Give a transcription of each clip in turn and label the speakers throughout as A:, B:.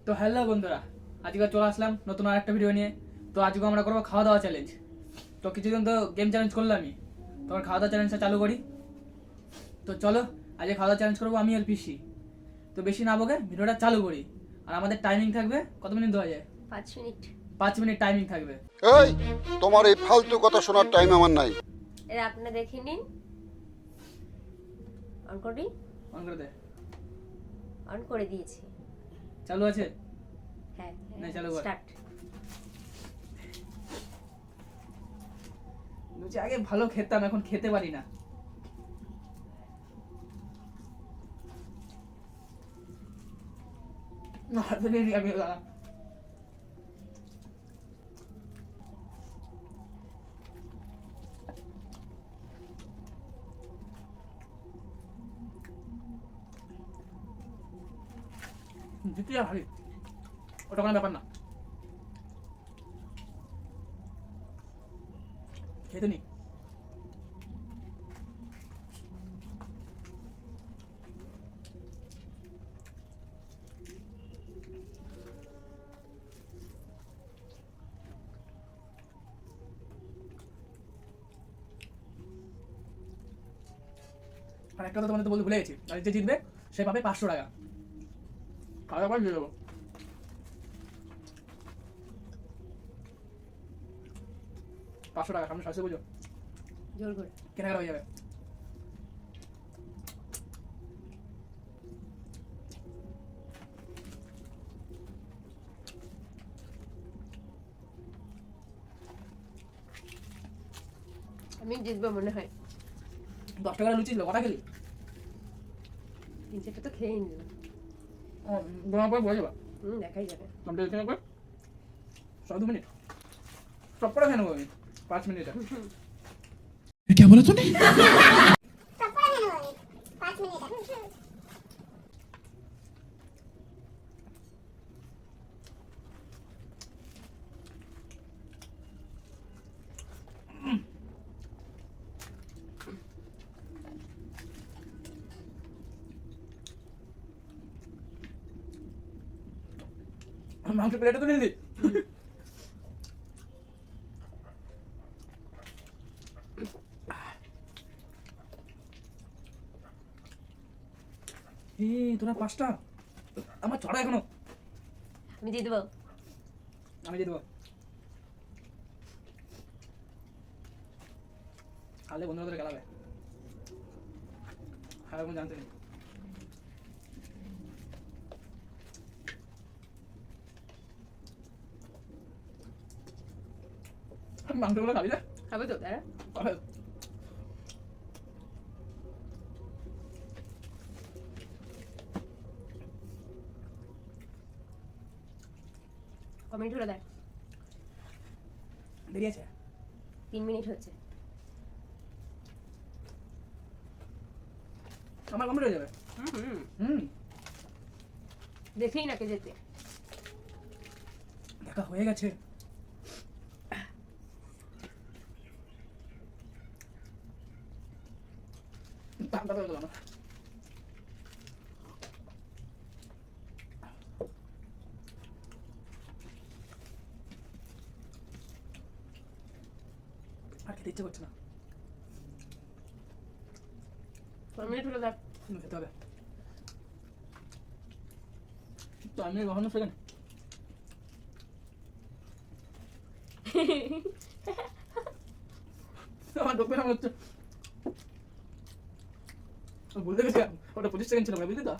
A: তো হ্যালো বন্ধুরা, আজকে চলে আসলাম নতুন আরেকটা ভিডিও নিয়ে। তো আজকে আমরা করবো খাওয়া দাওয়া চ্যালেঞ্জ। তো কিছুদিন তো গেম চ্যালেঞ্জ করলামই, তোমার খাওয়া দাওয়া চ্যালেঞ্জটা চালু করি। তো চলো আজকে খাওয়া দাওয়া চ্যালেঞ্জ করবো আমি আর পিসি। তো বেশি না বকে ভিডিওটা চালু করি। আর আমাদের টাইমিং থাকবে কত মিনিট দেওয়া যায়?
B: 5 মিনিট।
A: 5 মিনিট টাইমিং থাকবে।
C: এই তোমার এই ফালতু কথা শোনার টাইম আমার নাই।
B: এর আপনি দেখে নিন। অন করি।
A: অন করে দে।
B: অন করে দিয়েছি।
A: চালু আছে?
B: হ্যাঁ
A: না, চালু কর।
B: স্টার্ট।
A: লুচি আগে ভালো খেতাম, এখন খেতে পারি না। আমি দ্বিতীয় ভাবি ওটা কোনো ব্যাপার না, খেতে নি। আর একটা কথা তোমাদের তো বলতে ভুলে গেছি, আর যে জিতবে সে পাবে 500 টাকা। খাওয়া পর দিয়ে দেবো। পাঁচশো টাকা সামনে সরস্বতী পুজো,
B: জোর করে।
A: কেনাকাটা হয়ে যাবে।
B: আমি জিতবো মনে হয়।
A: 10 টাকা লুচি ছিল, কটা খেলি?
B: 3-4টা তো খেয়ে নিল।
A: তোমার পর বলে যাবা
B: দেখাই যাবে।
A: আমরা এখানে করে 2 মিনিট সব করে খেয়ে নেবো আমি 5 মিনিটে।
D: क्या बोला तूने?
A: মাংস প্লেটে তো নিয়ে দিই। তোরা 5টা, আমার 6টা এখনো।
B: আমি জিতবো।
A: আমি দিয়ে দেবো। খালে বন্ধুরা ধরে খেলাবে, খাবে কোনো জানতে নেই। মাংসগুলো খাবি না?
B: খাবে তো তারা?
A: খাবে।
B: কমেন্ট হলো দেখ।
A: দেরি আছে,
B: 3 মিনিট হচ্ছে।
A: আমার কমপ্লিট হয়ে যাবে। হুম
B: দেখেই না কে যেতে।
A: দেখা হয়ে গেছে। দামটা তো দিলাম না। আর খেতে ইচ্ছে করছে না,
B: 4 মিনিট হলো দেখ।
A: কিন্তু খেতে হবে। তো আমি কখনো সেখানে আমার ঢুকবে না মনে হচ্ছে। ভুলতে গেছিলাম ওটা 25 সেকেন্ড ছিল, বুঝলি তো?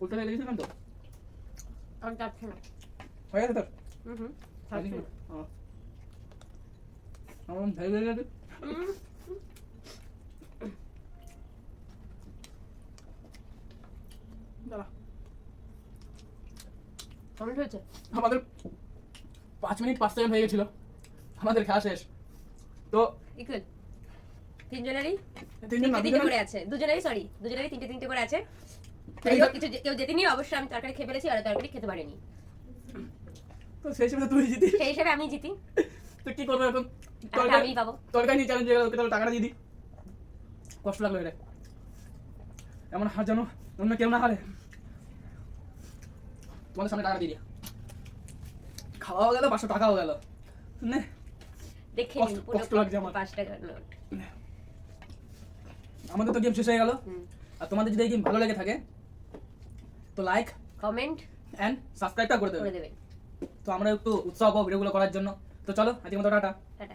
A: উল্টো হয়ে গেছিলাম তো।
B: আর যাচ্ছে না।
A: হয়ে গেছে তোর?
B: থাকছে না।
A: আমার ভেবে ভেবে গেছে। দাঁড়া,
B: কমেন্ট হয়েছে।
A: আমাদের 5 মিনিট 5 সেকেন্ড হয়ে গেছিল, আমাদের খাওয়া শেষ। তো
B: ইকুয়াল। তিনজনেরই
A: তিনজন না,
B: 3টে
A: দুজনের-
B: করে আছে। দুজনেরই 3টে করে আছে।
A: এই-
B: কেউ জেতেনি। অবশ্যই আমি তরকারি খেয়ে ফেলেছি, আর তরকারি খেতে পারিনি।
A: তো সেই হিসেবে তুই জিতিস।
B: সেই হিসেবে আমি জিতি।
A: তো কি করবো এখন?
B: টাকাটা আমিই পাবো।
A: তরকারি নিয়ে চ্যালেঞ্জ হয়ে গেল, ওকে তাহলে টাকাটা দিয়ে দিই। কষ্ট লাগলো এটা, এমন হার যেন অন্য কেউ না হারে। তোমাদের সামনে টাকা দিয়ে দিই। খাওয়াও গেল, 500 টাকাও গেল। নে
B: দেখে
A: কষ্ট-
B: নিন পুরো
A: কষ্ট লাগছে আমার।
B: 5 টাকার নোট।
A: আমাদের তো গেম শেষ হয়ে গেল।
B: হুম।
A: আর তোমাদের যদি এই গেম ভালো লেগে থাকে তো লাইক
B: কমেন্ট
A: এন্ড সাবস্ক্রাইবটা করে
B: করে
A: দেবে।
B: দেবেন।
A: তো আমরা একটু উৎসাহ পাবো ভিডিওগুলো করার জন্য। তো চলো আজকের মতো টাটা।
B: টাটা।